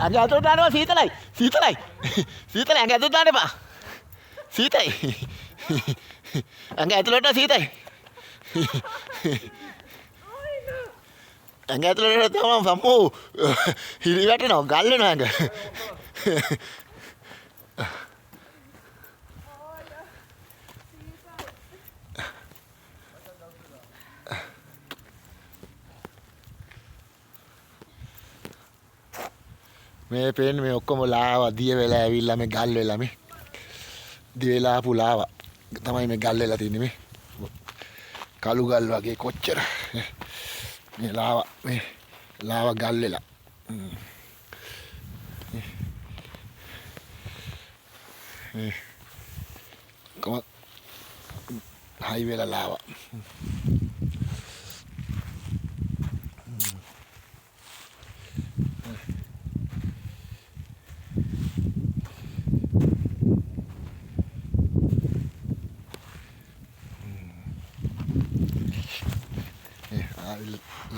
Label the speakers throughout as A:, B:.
A: අඟ ඇතුළට දානවා සීතලයි. සීතලයි. සීතලයි අඟ ඇතුළට දාන්න එපා. සීතයි. අඟ ඇතුළට සීතයි. අඟ ඇතුළට තමයි සම්මෝ හිරි වැටෙනවා ගල් වෙනවා අඟ. මේ පේන්නේ මේ ඔක්කොම ලාවා දිය වෙලා ඇවිල්ලා මේ ගල් වෙලා මේ දිය වෙලා ආපු ලාවා තමයි මේ ගල් වෙලා තින්නේ මේ කළු ගල් වගේ කොච්චර මේ ලාවා ගල් වෙලා කොහොම හයි වෙලා ලාවා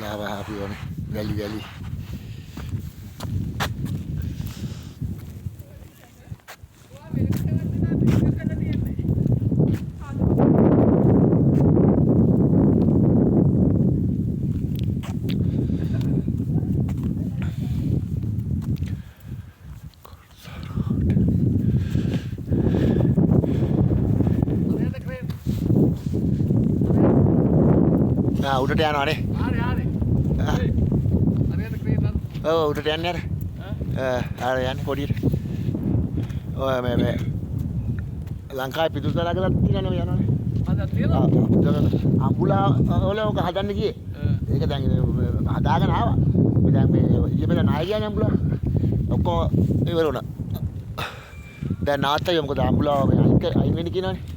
A: lava happy on valley උඩට යනවා නේ ඔව් උඩට යන්නේ අර යන්නේ පොඩියට ඔය මේ ලංකාවේ පිටුතලා ගලක් තියෙනවනේ යනවනේ හදක් තියෙනවා අම්බුලා වල ඔක හදන්න ගියේ ඒක දැන් හදාගෙන ආවා දැන් මේ ඉතින් නාය කියන්නේ අම්බුලා ඔක්කොම ඉවර වුණා දැන් නාත්තයි මොකද අම්බුලා අයින් වෙන්න කියනවනේ